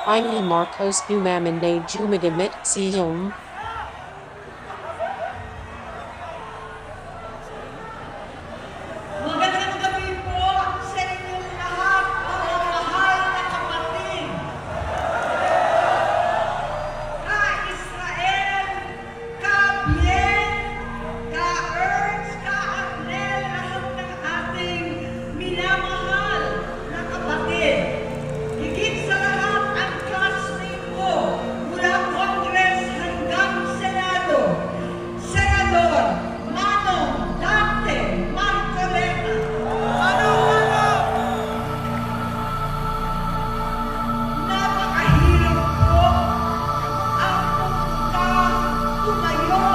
Ini Marcos umaman na jumagamit siyom. Magandang gabi po sa inyong lahat, mga mahal na kapatid. Ka-Israel, ka-Bien, ka-Ernst, ka-Arnel, lahat ng ating minamahal na kapatid. Higit sa lahat ang classmate ko mula Congress hanggang Senado. Senador Manong Dante Marcoleta. Napakahirap po ang pumunta, tumayo,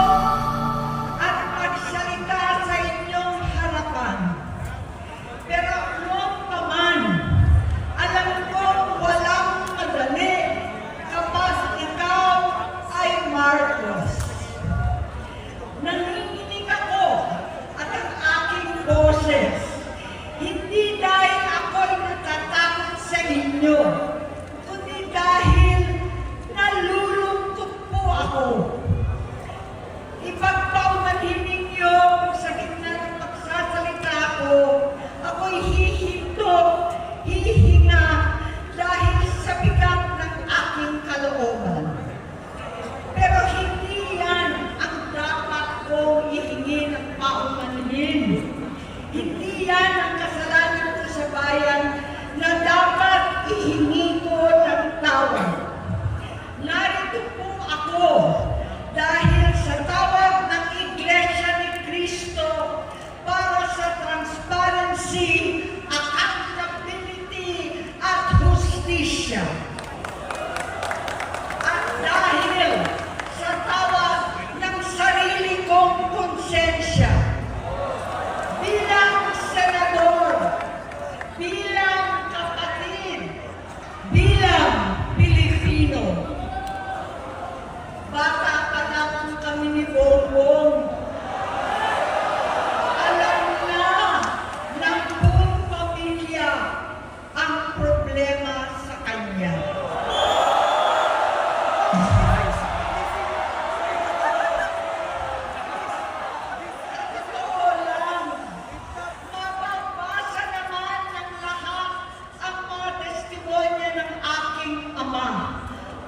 at magsalita sa inyong harapan. Pero noon pa man, alam ko walang madali kapag ikaw ay Marcos. Nanginginig ako at ang aking boses, hindi dahil ako'y natatakot sa inyo, kundi dahil nalulungkot po ako. Ipagpaumanhin ninyo kung sa gitna ng pagsasalita ko, ako'y hihinto, hihinga dahil sa bigat ng aking kalooban. Pero hindi yan ang dapat kong ihingi ng paumanhin. Hindi yan ang kasalanan ko sa bayan na dapat ihingi ko ng tawad. Narito po ako dahil sa tawag ng Iglesia ni Cristo para sa transparency, accountability, at hustisya. At dahil sa tawag ng sarili kong konsensya, bilang senador, bilang kapatid, bilang Pilipino. Bata pa lamang kami ni Bongbong. Alam na ng buong pamilya ang problema sa kanya. Totoo lang, mababasa naman ng lahat ang mga testimonya ng aking ama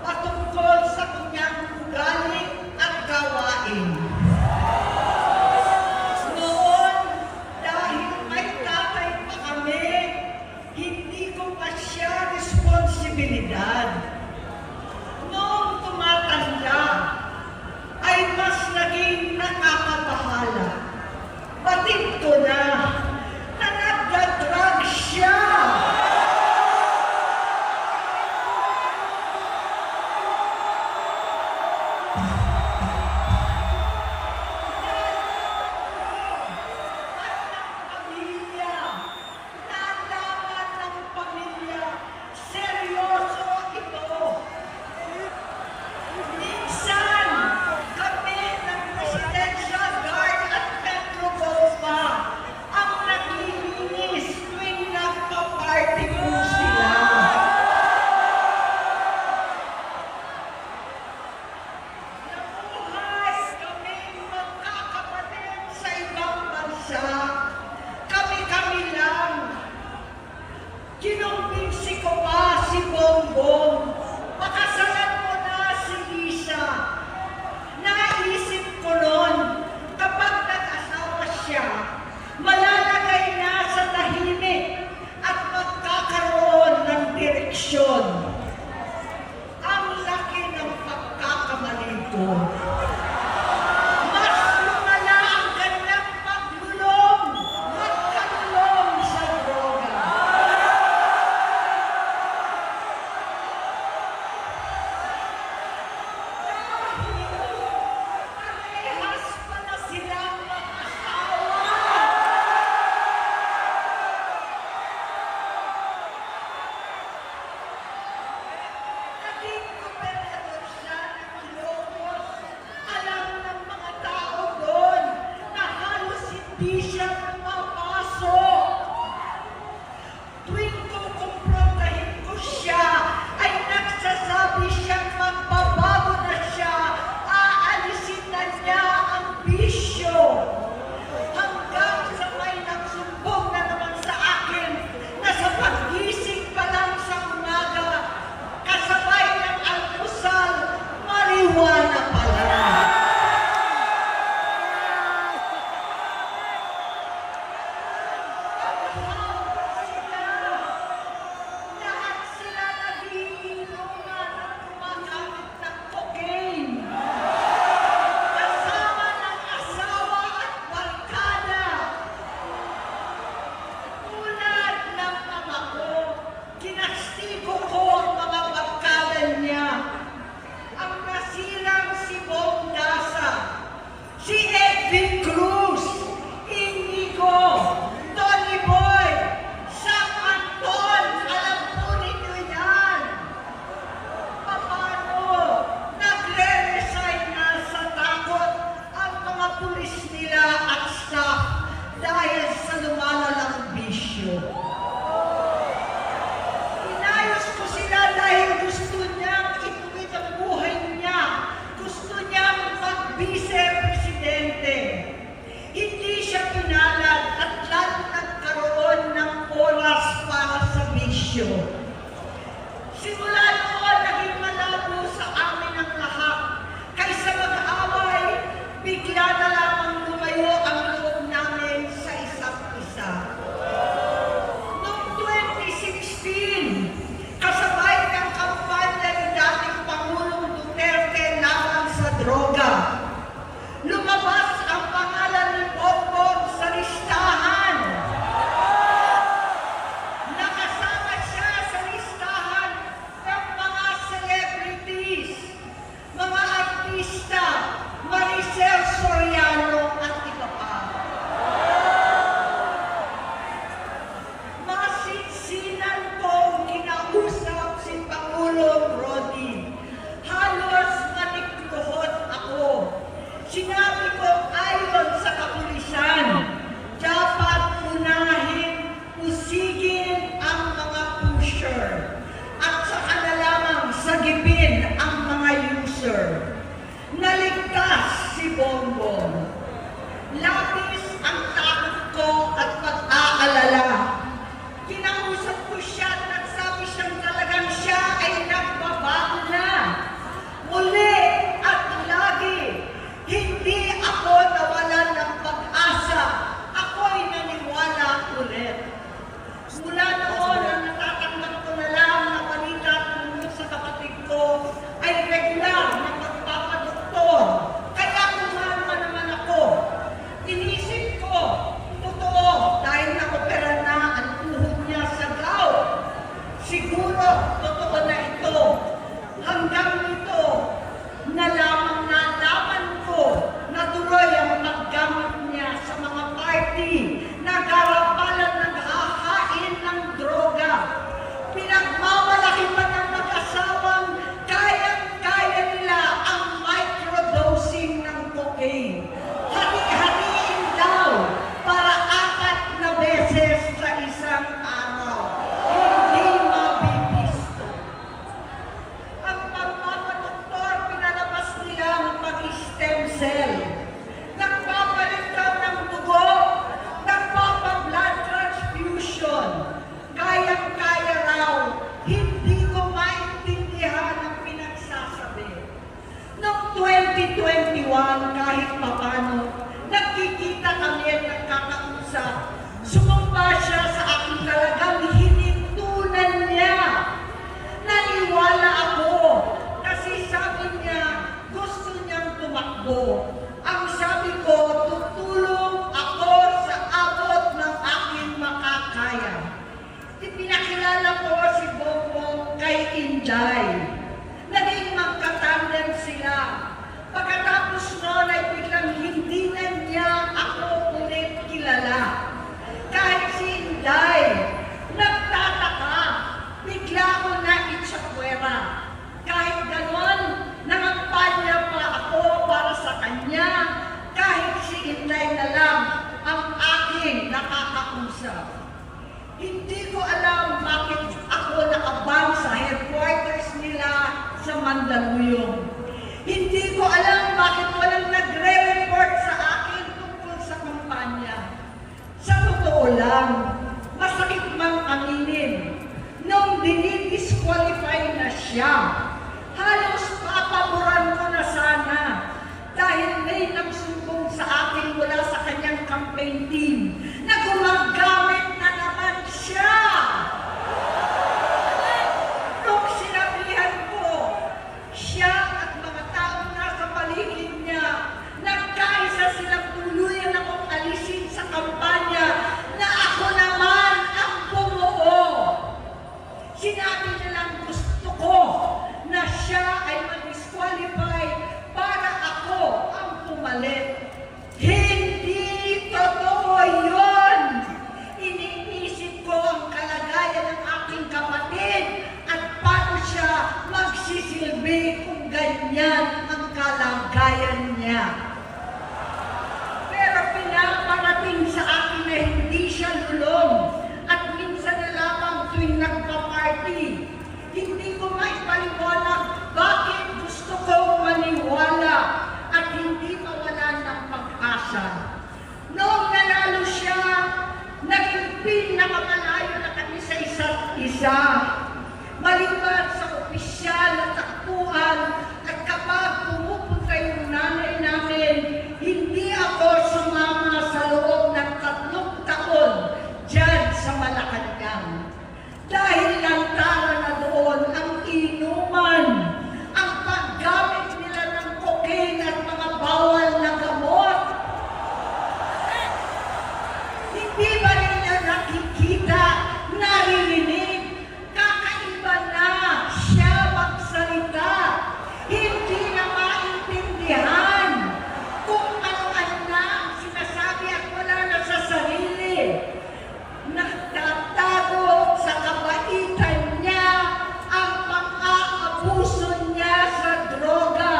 patungkol sa kanyang ugali at gawain. Noon, dahil may tatay pa kami, hindi ko pa siya responsibilidad. Noong tumatanda, ay mas naging nakakabahala. Batid ko na nagda-drug siya. Pamilya, nalaman ng pamilya, seryoso ito. serbisyo. Simula noon, naging malabo sa amin ang lahat. Kaysa mag-away, bigla na lamang lumayo ang loob namin sa isa't isa. Noong 2016, kasabay ng kampanya ni dating Pangulong Duterte laban sa droga, lumabas ang pangalan ni Bongbong sa listahan. Nakasama siya sa listahan ng mga celebrities, mga artista, Maricel Soriano at iba pa. Masinsinan kong kinausap si Pangulong Rodi. Halos manikluhod ako. Sinabi ko ayon sa kapulisan, dapat unahin, usigin ang mga pusher at saka na lamang sagipin ang mga user. Naligtas si Bongbong. Labis ang takot ko at pag-aalala. Kinausap ko siya at nagsabi siyang talagang siya ay nagbabago na. Muli at lagi, hindi ako nawalan ng pag-asa. Ako'y naniwala ulit. Mula noon, ang natatanggap ko na lang na balita tungkol sa kapatid ko ay regular na pagpapadoktor. Kaya kumalma naman ako. Inisip ko, totoo, dahil nakopera na ang tuhod niya sa gout. Siguro, totoo na ito. Hanggang nito, nalaman ko na tuloy ang paggamit niya sa mga party na garapalan naghahain ng droga. Pinagmamalaki pa ng mag-asawang kayang-kaya nila ang microdosing ng cocaine. Hati-hatiin daw para 4 na beses sa isang araw. Hindi mabibisto. Ang pagpapadoktor, pinalabas nila ang pag-stem cell. Nagpapalit daw ng dugo, nagpapa-blood transfusion. Kayang-kaya raw, hindi ko maintindihan ang pinagsasabi. Noong 2021, kahit papano, nagkikita kami at nagkakausap. Sumumpa siya sa aking talagang hinintunan niya. Naniwala ako kasi sabi niya gusto niyang tumakbo. Ang sabi ko, tutulong ako sa abot ng aking makakaya. Ipinakilala ko si Bongbong kay Inday. Naging magkatandem sila. Pagkatapos noon ay biglang hindi na niya ako ulit kilala. Kahit si Inday, nagtataka, bigla ko na itsakwera. Kahit ganon, nangampanya pa ako para sa kanya, kahit si Inday na lang ang aking nakakausap. Hindi ko alam bakit ako nakabang sa headquarters nila sa Mandaluyong. Hindi ko alam bakit walang nagre-report sa akin tungkol sa kampanya. Sa totoo lang, masakit mang aminin, nung dinidisqualify na siya, halos papaboran ko na sana dahil may nagsumbong sa akin mula sa kanyang campaign team na gumagamit na naman siya. Nung sinabihan ko, siya at mga taong nasa paligid niya, nagkaisa silang tuluyan akong alisin sa kampanya na ako naman ang bumuo. Sinabi nilang gusto ko na siya ay mag-disqualify para ako ang pumalit. Hindi totoo yun! Iniisip ko ang kalagayan ng aking kapatid at paano siya magsisilbi kung ganyan ang kalagayan niya. Pero pinaparating sa akin na hindi siya lulong at minsan na lamang tuwing nagpa-party. Hindi ko maipaliwanag bakit gusto kong maniwala at hindi mawalan ng pag-asa. Noong nanalo siya, naging pinakamalayo na kami sa isa't isa. maliban sa opisyal na takbuhan at kapag pumupunta yung nanay namin, hindi ako sumama sa loob ng 3 taon dyan sa Malacanang. Dahil lantaran na doon ang inuman, ang paggamit nila ng cocaine at mga bawal na gamot. Hindi ba nila nakikita, naririnig, kakaiba na siya magsalita, hindi na maintindihan kung ano-ano na ang sinasabi at wala na sa sarili. Nagtatago sa kabaitan niya ang pang-aabuso niya sa droga.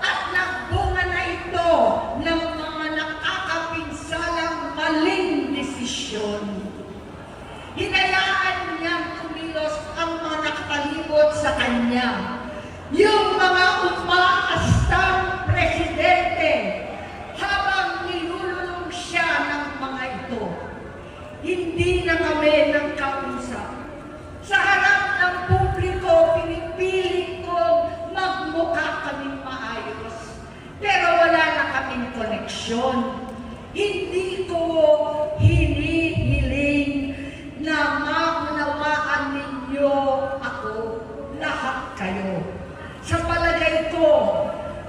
At nagbunga na ito ng mga nakakapinsalang maling desisyon. Hinayaan niyang kumilos ang mga nakakalibot sa kanya. Yung mga umaastang presidente habang nilululong siya ng mga ito. Hindi na kami nagkausap. Sa harap ng publiko, pinipilit kong magmukha kaming maayos. Pero wala na kaming koneksyon. Hindi ko hinihiling na maunawaan ninyo ako, lahat kayo. Sa palagay ko,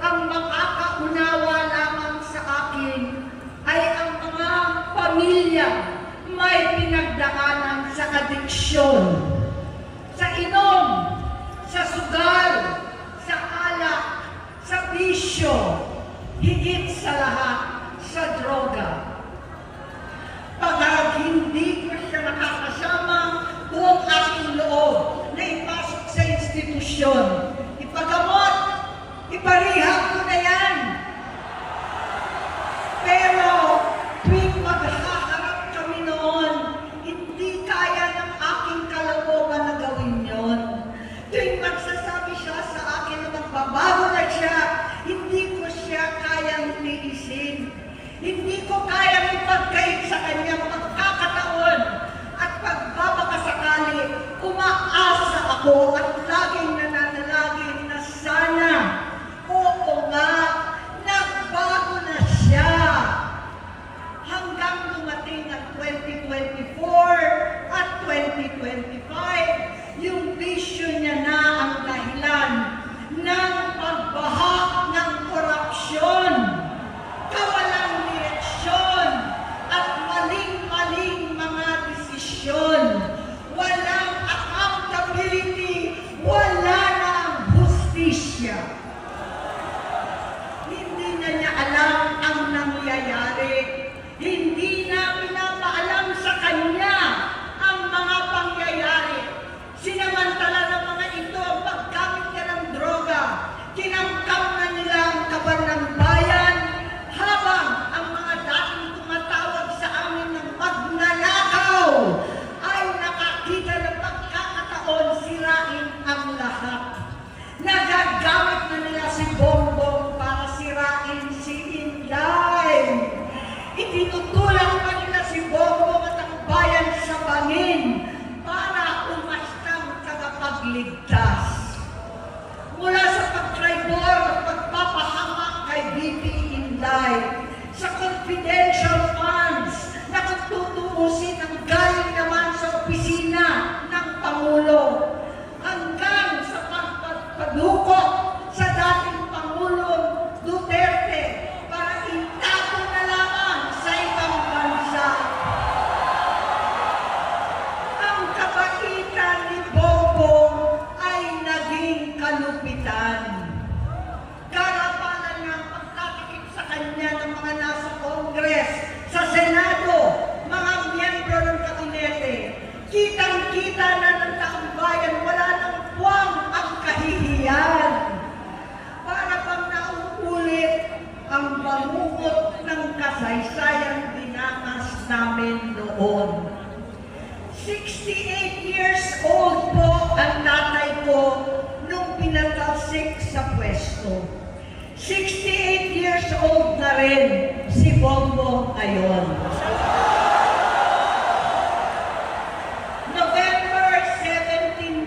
ang makakaunawa lamang sa akin ay ang mga pamilya may pinagdaanan sa adiksyon, sa inom, sa sugal, sa alak, sa bisyo, higit sa lahat, sa droga. Pag hindi ko siya nakakasama, buong aking loob na ipasok sa institusyon, ipagamot, iparihab ko na yan. Pero tuwing maghaharap kami noon, hindi kaya ng aking kalooban na gawin yon. Tuwing magsasabi siya sa akin na magbabago na siya, hindi ko siya kayang tiisin. Hindi ko kayang ipagkait sa kanyang pagkakataon at pagbabakasakali, umaasa ako at laging nananalangin na sana, oo nga, nagbago na siya. Hanggang dumating ang 2024 at 2025, yung bisyo niya na ang dahilan ng pagbahak ng korupsyon, kawalang direksyon, at maling-maling mga desisyon. Walang accountability, wala na ang hustisya. Hindi na niya alam ang nangyayari. Hindi na pinapaalam sa kanya ang mga pangyayari. Sinamantala ng mga ito ang paggamit niya ng droga. Kinangkap na nila ang kaban ng bayan habang ang mga dating tumatawag sa amin ng magnanakaw ay nakakita ng pagkakataon sirain ang lahat. Nagagamit na nila si Bongbong para sirain si Inday. Itinutulak pa nila si Bongbong at ang bayan sa bangin para umastang tagapagligtas. Mula sa pagtraidor at pagpapahamak kay BP Inday, sa confidential funds na tutuusin ang galing naman sa opisina ng Pangulo, hanggang sa pagpadukot sa dating Pangulong Duterte para itago na lamang sa ibang bansa. Ang kabaitan ni Bongbong ay naging kalupitan. Karapalan ng pagtatakip sa kanya ng mga nasa Congress, sa Senado, mga miyembro ng kabinete. Kitang-kita na ng taong bayan, wala nang puwang ang kahihiyan. Para bang nauulit ang bangungot ng kasaysayan dinanas namin noon. 68 years old po ang tatay ko nung pinatalsik sa pwesto. 68 years old na rin si Bongbong ngayon. November 17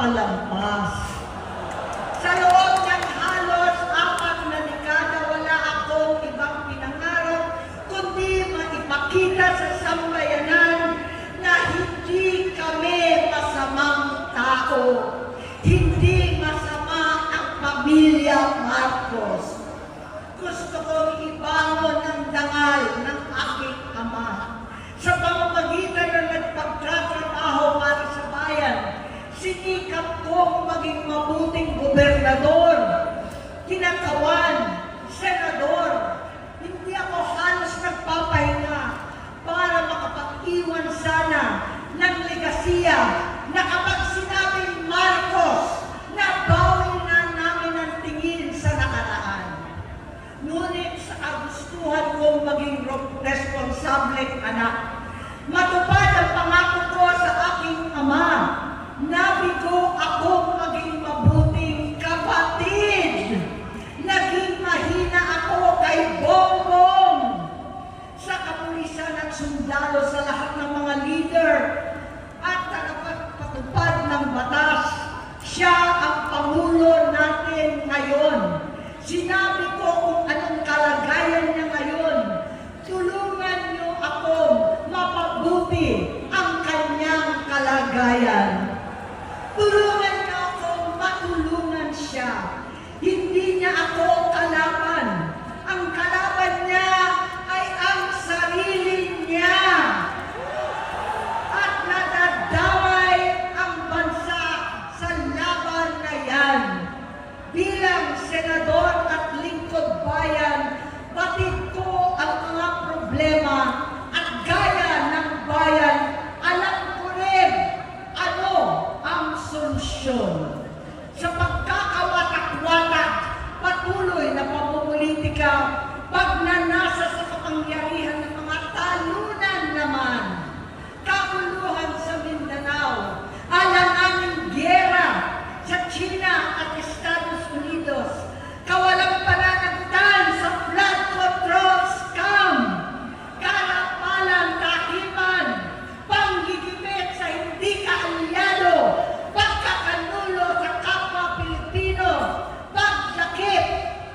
nakakalampas. Sa loob ng halos 4 na dekada, wala akong ibang pinangarap kundi maipakita sa sambayanan na hindi kami masamang tao. Hindi masama ang pamilya Marcos. Gusto kong ibangon ang dangal ng aking ama. Sa pamamagitan ng nagpagtatrabaho para sa bayan, sinikap kong maging mabuting gobernador, kinakawan, senador. Hindi ako halos nagpapahinga para makapag-iwan sana ng legasiya na kapag sinabing Marcos, nabawi na namin ang tingin sa nakaraan. Ngunit sa kagustuhan kong maging responsableng anak, matupad ang pangako ko sa aking ama. Nabigo akong maging mabuting kapatid. Naging mahina ako kay Bongbong. Sa kapulisan at sundalo, sa lahat ng mga leader at tagapagpatupad ng batas, siya ang Pangulo natin ngayon. Sinabi ko kung anong kalagayan niya ngayon. Tulungan niyo akong mapabuti ang kanyang kalagayan. Tulungan niyo akong matulungan siya. Hindi niya ako kalaban. Ang kalaban niya ay ang sarili niya. At nadadamay ang bansa sa laban na yan. Bilang senador at lingkod bayan, batid ko ang mga problema at gaya ng bayan, alam ko rin ano ang solusyon. Sa pagkakawatak-watak, patuloy na pamumulitika, pagnanasa sa kapangyarihan ng mga talunan naman, kaguluhan sa Mindanao, alanganing gyera sa China at Estados Unidos, kawalang pananagutan sa flood control scam, karapalang kahiman, panggigipit sa hindi kaalyado, pagkakanulo sa kapwa Pilipino, pagdakip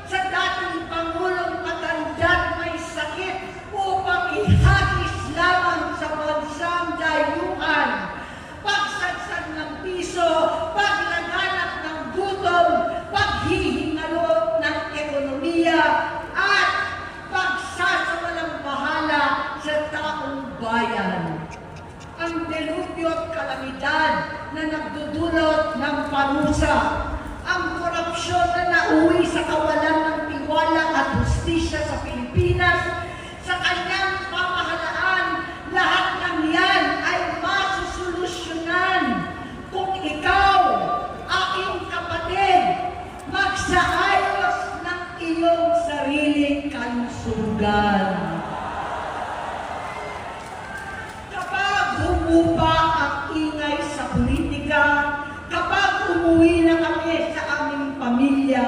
sa dating Pangulong matanda't may sakit upang ihagis lamang sa bansang dayuhan, pagsadsad ng piso, paglaganap ng gutom, paghihingalo ng ekonomiya, at pagsasawalang bahala sa taong bayan. Ang delubyo at kalamidad na nagdudulot ng parusa, ang korupsyon na nauwi sa kawalan ng tiwala at hustisya sa Pilipinas, sa kanyang pamahalaan, lahat ng yan ay masusolusyonan kung ikaw, aking kapatid, magsaayos ng iyong sariling kalusugan. Kapag humupa ang ingay sa politika, kapag umuwi na kami sa aming pamilya,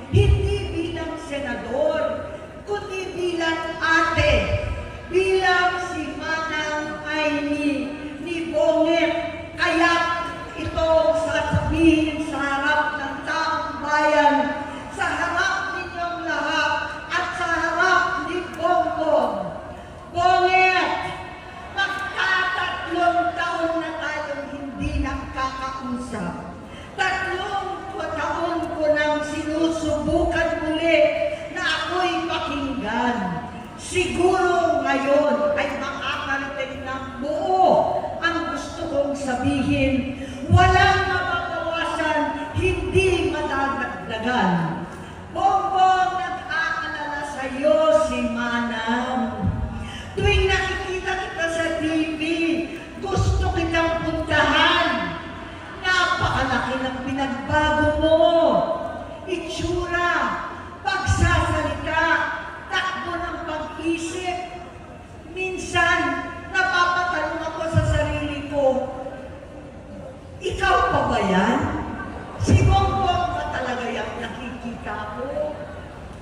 hindi bilang senador, kundi bilang ate, bilang si Manang Aimee ni Bonget, kaya ito sasabihin sa harap ng taong bayan, sa harap ninyong lahat, at sa harap ni Bongbong. Bonget, magtatatlong taon na tayong hindi nakakausap. 3 taon ko nang sinusubukan muli na ako'y pakinggan. Siguro ngayon ay makakarating ng buo ang gusto kong sabihin. Walang mababawasan, hindi madadagdagan. Bongbong, nag-aalala sa iyo si Manang. Tuwing nakikita kita sa TV, gusto kitang puntahan. Napakalaki ng pinagbago mo. Itsura, pagsasalita, takbo ng pag-isip. Minsan, napapatanong ako sa sarili ko, ikaw pa ba yan? Si Bongbong ba talaga yung nakikita ko?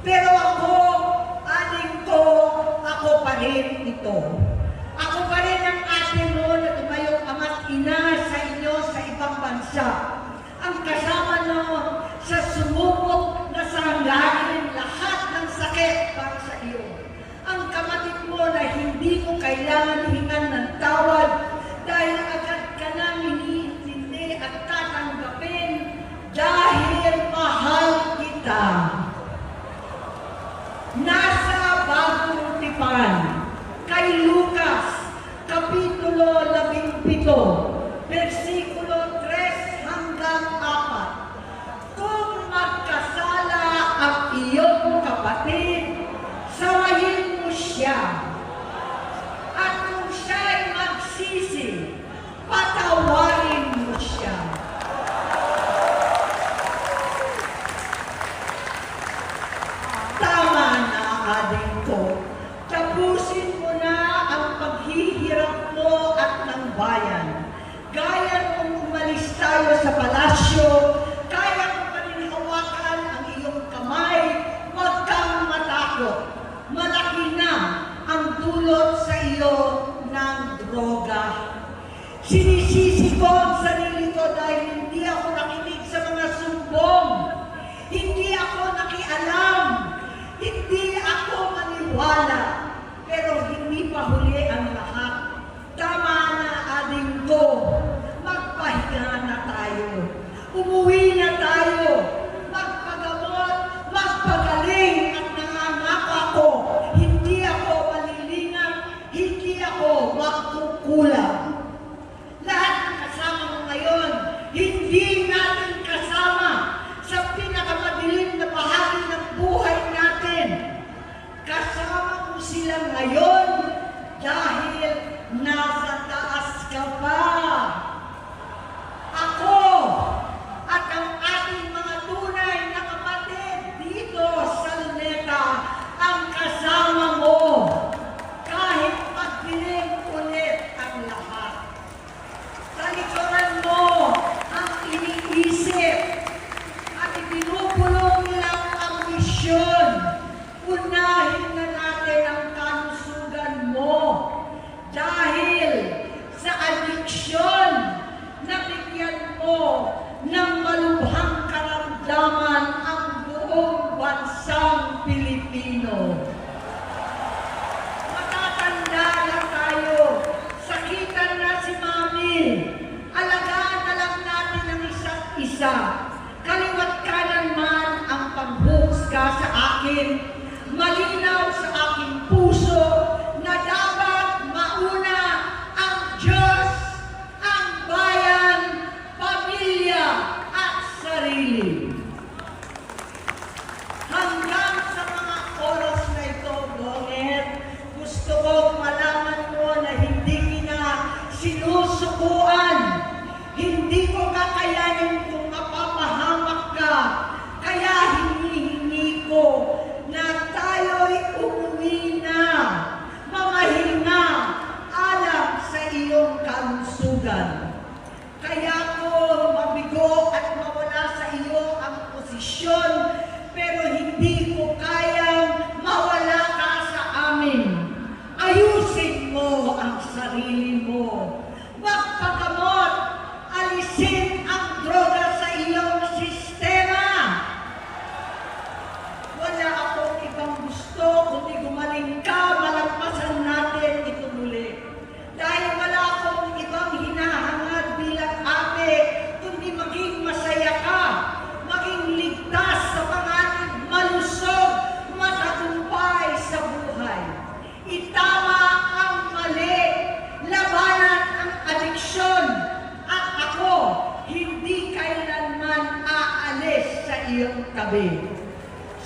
Pero ako, aling ko, ako pa rin ito. Ako pa rin ang ate mo na tumayong ama't ina sa inyo sa ibang bansa. kasama nyo sa sumubok na sanggahin lahat ng sakit para sa iyo. Ang kapatid mo na hindi mo kailangan hingan ng tawad dahil agad ka nang iniintindi at tatanggapin dahil mahal kita. Nasa Bagong Tipan, kay Lucas, Kapitulo 17, versikulo 3 hanggang 4. Kung magkasala ang iyong kapatid, sawayin mo siya. At kung siya'y magsisi, patawarin mo siya. Tama na, adik ko. Tapusin mo na ang paghihirap mo at ng bayan. Gaya nung umalis tayo sa palasyo, kaya mo pa rin hawakan ang iyong kamay, huwag kang matakot. Malaki na ang dulot sa iyo ng droga. Sinisisi ko ang sarili ko dahil hindi ako nakinig sa mga sumbong. Hindi ako nakialam. Hindi ako maniwala. Pero hindi pa huli ang lahat. Tama na, ading ko. Magpahinga na tayo. Umuwi na tayo. Magpagamot, magpagaling at nangangako ako. Hindi ako malilinang, hindi ako magkukulang. Lahat ng kasama mo ngayon, hindi natin kasama sa pinakamadilim na bahagi ng buhay natin. Kasama mo sila ngayon dahil nasa taas ka pa. Ako at ang ating mga tunay na kapatid dito sa Luneta ang kasama mo kahit magdilim ulit ang lahat. Talikuran mo ang iniisip at ipinupulong nilang ambisyon. Unahin na natin ang kalusugan mo dahil sa adiksyon nabigyan mo ng malubhang karamdaman ang buong bansang Pilipino. Matatanda na tayo, sakitan na si Mami, alagaan na lang natin ang isa't isa. Kaliwat kanan man ang pagbuhusga sa akin, malinaw sa aking puso na dapat mauna ang Diyos, ang bayan, pamilya at sarili. Hanggang sa mga oras na ito, Bonget, gusto kong malaman mo na hindi kita sinusukuan. Hindi ko kakayanin kung mapapahamak ka. Kaya hinihingi ko na tayo'y umuwi na, mamahinga, alam sa iyong kalusugan. Kaya ko mabigo at mawala sa iyo ang posisyon, pero hindi ko kayang mawala ka sa amin. Ayusin mo ang sarili mo. Magpagamot, alisin ang droga sa iyong sistema. Wala akong ibang gusto kundi gumaling ka, malagpasan natin ito muli. Dahil wala akong ibang hinahangad bilang ate, kundi maging masaya ka, maging ligtas sa panganib, malusog, matagumpay sa buhay. Itama ang mali, labanan ang adiksyon, at ako hindi kailanman aalis sa iyong tabi.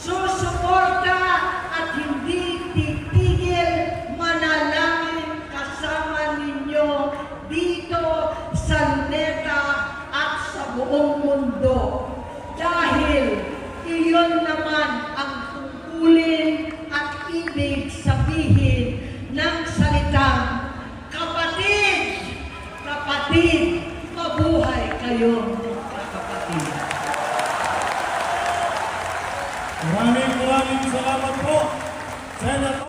Susuporta at hindi titigil, manalangin kasama ninyo dito sa Luneta at sa buong mundo. Dahil iyon naman ang tungkulin at ibig sabihin ng salitang kapatid, kapatid, mabuhay kayong kapatid. Maraming salamat po, Senator.